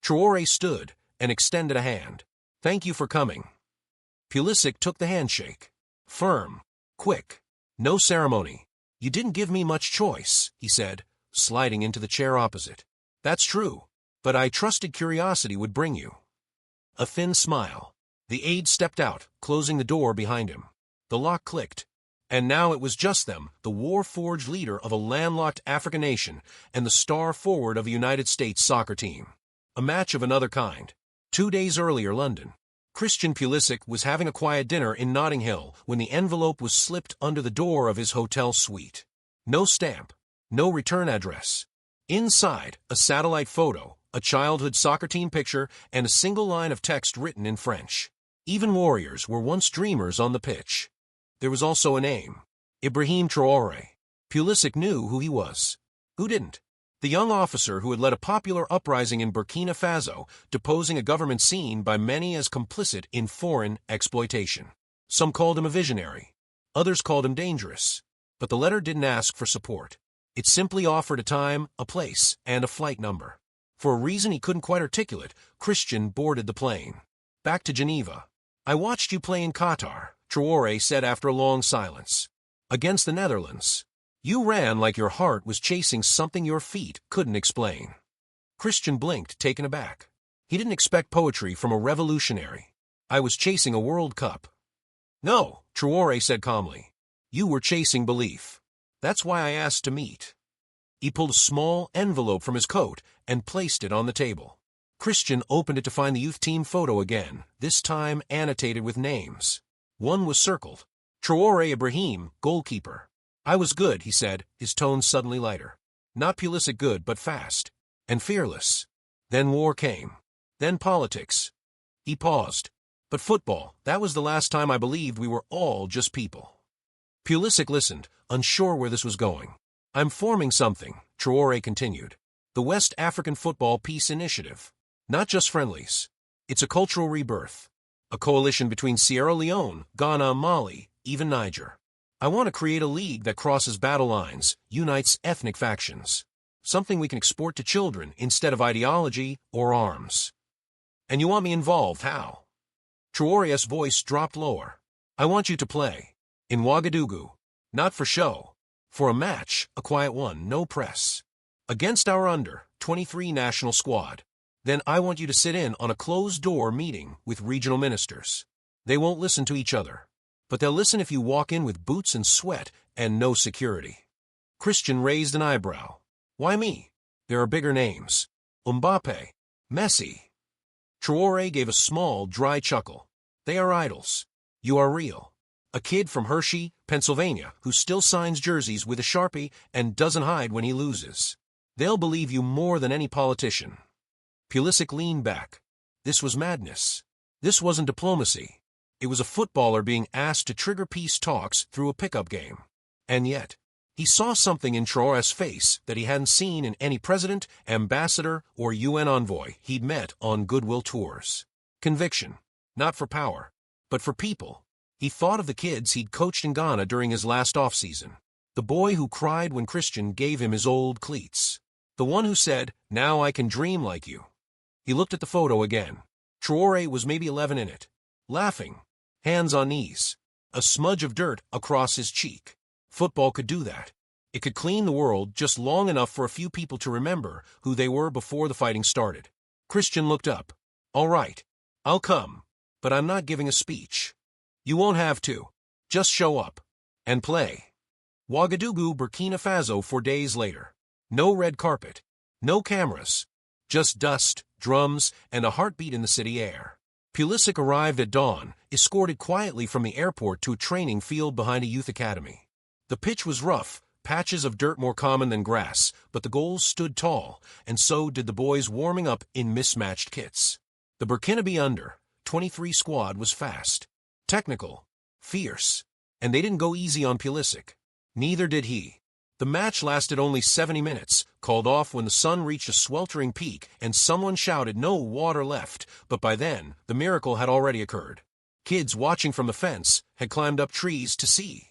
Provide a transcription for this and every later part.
Traore stood and extended a hand. "Thank you for coming." Pulisic took the handshake. Firm, quick, no ceremony. "You didn't give me much choice," he said, sliding into the chair opposite. "That's true, but I trusted curiosity would bring you." A thin smile. The aide stepped out, closing the door behind him. The lock clicked. And now it was just them, the war-forged leader of a landlocked African nation and the star forward of a United States soccer team. A match of another kind. 2 days earlier, London. Christian Pulisic was having a quiet dinner in Notting Hill when the envelope was slipped under the door of his hotel suite. No stamp, no return address. Inside, a satellite photo, a childhood soccer team picture, and a single line of text written in French. Even warriors were once dreamers on the pitch. There was also a name. Ibrahim Traore. Pulisic knew who he was. Who didn't? The young officer who had led a popular uprising in Burkina Faso, deposing a government seen by many as complicit in foreign exploitation. Some called him a visionary. Others called him dangerous. But the letter didn't ask for support. It simply offered a time, a place, and a flight number. For a reason he couldn't quite articulate, Christian boarded the plane. Back to Geneva. "I watched you play in Qatar," Traore said after a long silence. "Against the Netherlands. You ran like your heart was chasing something your feet couldn't explain." Christian blinked, taken aback. He didn't expect poetry from a revolutionary. "I was chasing a World Cup." "No," Traore said calmly. "You were chasing belief. That's why I asked to meet." He pulled a small envelope from his coat and placed it on the table. Christian opened it to find the youth team photo again, this time annotated with names. One was circled. Traore Ibrahim, goalkeeper. "I was good," he said, his tone suddenly lighter. "Not Pulisic good, but fast. And fearless. Then war came. Then politics." He paused. "But football, that was the last time I believed we were all just people." Pulisic listened, unsure where this was going. "I'm forming something," Traore continued. "The West African Football Peace Initiative. Not just friendlies. It's a cultural rebirth. A coalition between Sierra Leone, Ghana, Mali, even Niger. I want to create a league that crosses battle lines, unites ethnic factions. Something we can export to children instead of ideology or arms." "And you want me involved, how?" Traore's voice dropped lower. "I want you to play. In Ouagadougou. Not for show. For a match, a quiet one, no press. Against our under-23 national squad. Then I want you to sit in on a closed-door meeting with regional ministers. They won't listen to each other. But they'll listen if you walk in with boots and sweat and no security." Christian raised an eyebrow. "Why me? There are bigger names. Mbappe. Messi." Traore gave a small, dry chuckle. "They are idols. You are real. A kid from Hershey, Pennsylvania, who still signs jerseys with a Sharpie and doesn't hide when he loses. They'll believe you more than any politician." Pulisic leaned back. This was madness. This wasn't diplomacy. It was a footballer being asked to trigger peace talks through a pickup game. And yet, he saw something in Traore's face that he hadn't seen in any president, ambassador, or UN envoy he'd met on goodwill tours. Conviction. Not for power, but for people. He thought of the kids he'd coached in Ghana during his last off-season. The boy who cried when Christian gave him his old cleats. The one who said, "Now I can dream like you." He looked at the photo again. Traore was maybe 11 in it. Laughing. Hands on knees. A smudge of dirt across his cheek. Football could do that. It could clean the world just long enough for a few people to remember who they were before the fighting started. Christian looked up. "All right. I'll come. But I'm not giving a speech." "You won't have to. Just show up. And play." Ouagadougou, Burkina Faso 4 days later. No red carpet. No cameras. Just dust, drums, and a heartbeat in the city air. Pulisic arrived at dawn, escorted quietly from the airport to a training field behind a youth academy. The pitch was rough, patches of dirt more common than grass, but the goals stood tall, and so did the boys warming up in mismatched kits. The Burkinabe under-23 squad was fast, technical, fierce, and they didn't go easy on Pulisic. Neither did he. The match lasted only 70 minutes, called off when the sun reached a sweltering peak and someone shouted no water left, but by then, the miracle had already occurred. Kids watching from the fence had climbed up trees to see.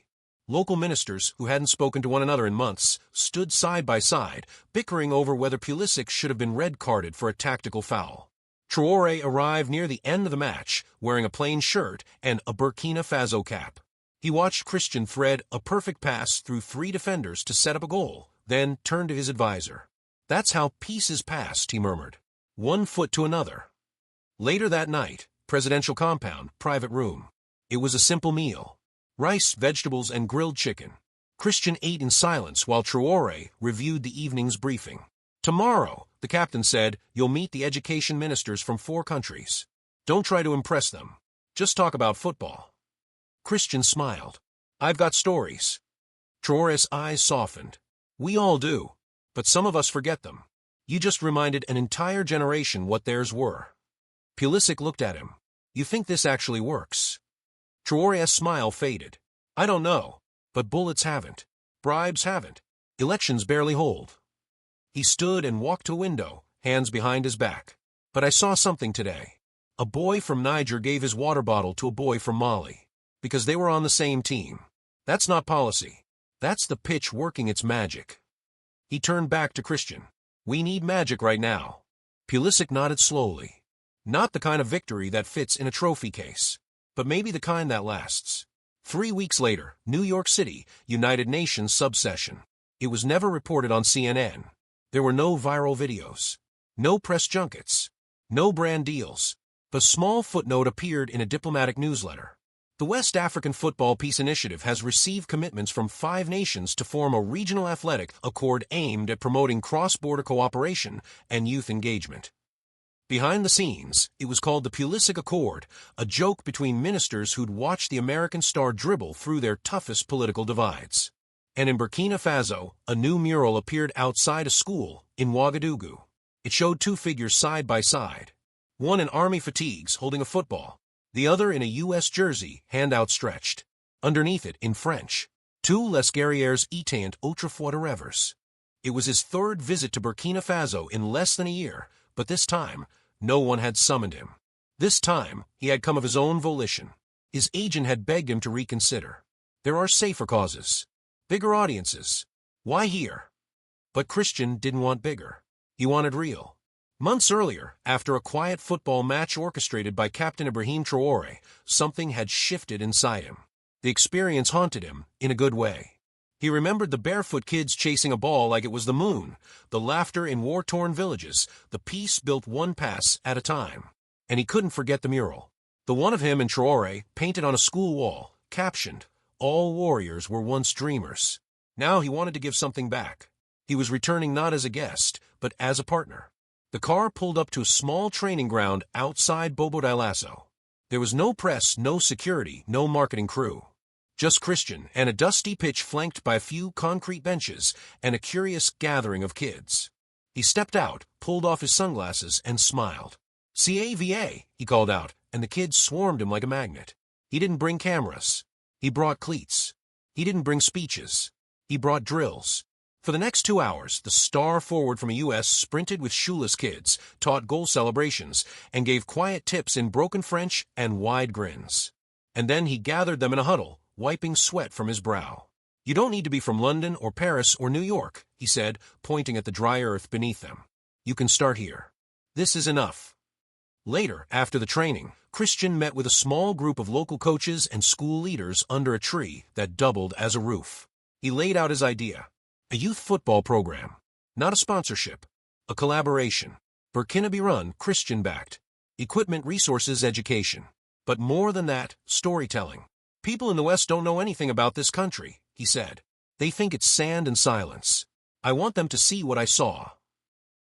Local ministers, who hadn't spoken to one another in months, stood side by side, bickering over whether Pulisic should have been red-carded for a tactical foul. Traore arrived near the end of the match, wearing a plain shirt and a Burkina Faso cap. He watched Christian thread a perfect pass through 3 defenders to set up a goal, then turned to his advisor. "That's how peace is passed," he murmured. "One foot to another." Later that night, presidential compound, private room. It was a simple meal. Rice, vegetables, and grilled chicken. Christian ate in silence while Traore reviewed the evening's briefing. "Tomorrow," the captain said, "you'll meet the education ministers from 4 countries. Don't try to impress them. Just talk about football." Christian smiled. "I've got stories." Traore's eyes softened. "We all do. But some of us forget them. You just reminded an entire generation what theirs were." Pulisic looked at him. "You think this actually works?" Traore's smile faded. "I don't know. But bullets haven't. Bribes haven't. Elections barely hold." He stood and walked to a window, hands behind his back. "But I saw something today. A boy from Niger gave his water bottle to a boy from Mali. Because they were on the same team. That's not policy. That's the pitch working its magic." He turned back to Christian. "We need magic right now." Pulisic nodded slowly. "Not the kind of victory that fits in a trophy case. But maybe the kind that lasts." 3 weeks later, New York City, United Nations subsession. It was never reported on CNN. There were no viral videos. No press junkets. No brand deals. But a small footnote appeared in a diplomatic newsletter. The West African Football Peace Initiative has received commitments from 5 nations to form a regional athletic accord aimed at promoting cross-border cooperation and youth engagement. Behind the scenes, it was called the Pulisic Accord, a joke between ministers who'd watched the American star dribble through their toughest political divides. And in Burkina Faso, a new mural appeared outside a school in Ouagadougou. It showed 2 figures side by side. One in army fatigues holding a football, the other in a U.S. jersey, hand outstretched. Underneath it, in French, "Tous les guerriers étaient autrefois de rêveurs." It was his 3rd visit to Burkina Faso in less than a year, but this time, no one had summoned him. This time, he had come of his own volition. His agent had begged him to reconsider. There are safer causes. Bigger audiences. Why here? But Christian didn't want bigger. He wanted real. Months earlier, after a quiet football match orchestrated by Captain Ibrahim Traore, something had shifted inside him. The experience haunted him, in a good way. He remembered the barefoot kids chasing a ball like it was the moon, the laughter in war-torn villages, the peace built one pass at a time. And he couldn't forget the mural. The one of him and Traore, painted on a school wall, captioned, "All warriors were once dreamers." Now he wanted to give something back. He was returning not as a guest, but as a partner. The car pulled up to a small training ground outside Bobo Dioulasso. There was no press, no security, no marketing crew. Just Christian and a dusty pitch flanked by a few concrete benches and a curious gathering of kids. He stepped out, pulled off his sunglasses, and smiled. "CAVA," he called out, and the kids swarmed him like a magnet. He didn't bring cameras. He brought cleats. He didn't bring speeches. He brought drills. For the next 2 hours, the star forward from the U.S. sprinted with shoeless kids, taught goal celebrations, and gave quiet tips in broken French and wide grins. And then he gathered them in a huddle, wiping sweat from his brow. "You don't need to be from London or Paris or New York," he said, pointing at the dry earth beneath them. "You can start here. This is enough." Later, after the training, Christian met with a small group of local coaches and school leaders under a tree that doubled as a roof. He laid out his idea. A youth football program. Not a sponsorship. A collaboration. Burkinabe run, Christian backed. Equipment, resources, education. But more than that, storytelling. "People in the West don't know anything about this country," he said. "They think it's sand and silence. I want them to see what I saw."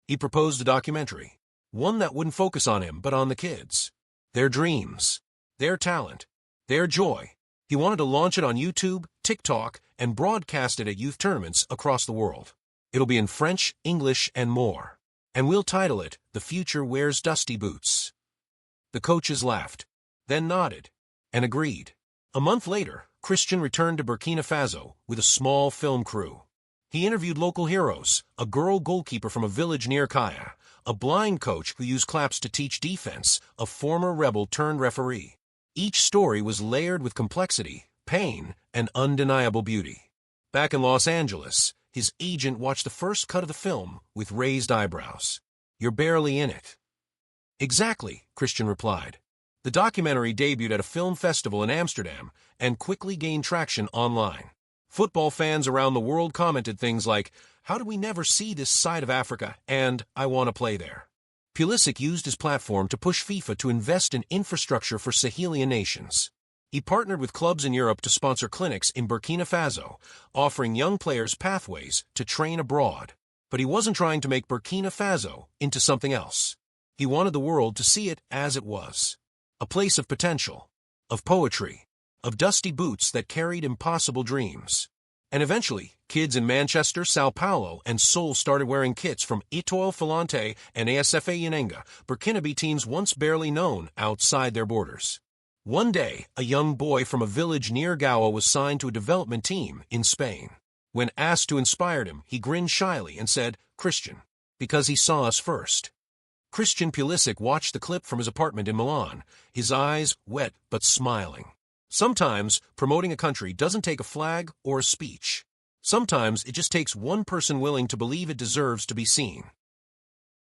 He proposed a documentary. One that wouldn't focus on him, but on the kids. Their dreams. Their talent. Their joy. He wanted to launch it on YouTube, TikTok, and broadcast it at youth tournaments across the world. It'll be in French, English, and more. And we'll title it, "The Future Wears Dusty Boots." The coaches laughed, then nodded, and agreed. A month later, Christian returned to Burkina Faso with a small film crew. He interviewed local heroes, a girl goalkeeper from a village near Kaya, a blind coach who used claps to teach defense, a former rebel turned referee. Each story was layered with complexity, pain and undeniable beauty. Back in Los Angeles, his agent watched the first cut of the film with raised eyebrows. "You're barely in it." "Exactly," Christian replied. The documentary debuted at a film festival in Amsterdam and quickly gained traction online. Football fans around the world commented things like, "How do we never see this side of Africa?" and "I want to play there." Pulisic used his platform to push FIFA to invest in infrastructure for Sahelian nations. He partnered with clubs in Europe to sponsor clinics in Burkina Faso, offering young players pathways to train abroad. But he wasn't trying to make Burkina Faso into something else. He wanted the world to see it as it was. A place of potential, of poetry, of dusty boots that carried impossible dreams. And eventually, kids in Manchester, Sao Paulo, and Seoul started wearing kits from Etoile Falante and ASFA Yenenga, Burkinabe teams once barely known outside their borders. One day, a young boy from a village near Goa was signed to a development team in Spain. When asked to inspire him, he grinned shyly and said, "Christian," because he saw us first. Christian Pulisic watched the clip from his apartment in Milan, his eyes wet but smiling. Sometimes, promoting a country doesn't take a flag or a speech. Sometimes it just takes one person willing to believe it deserves to be seen.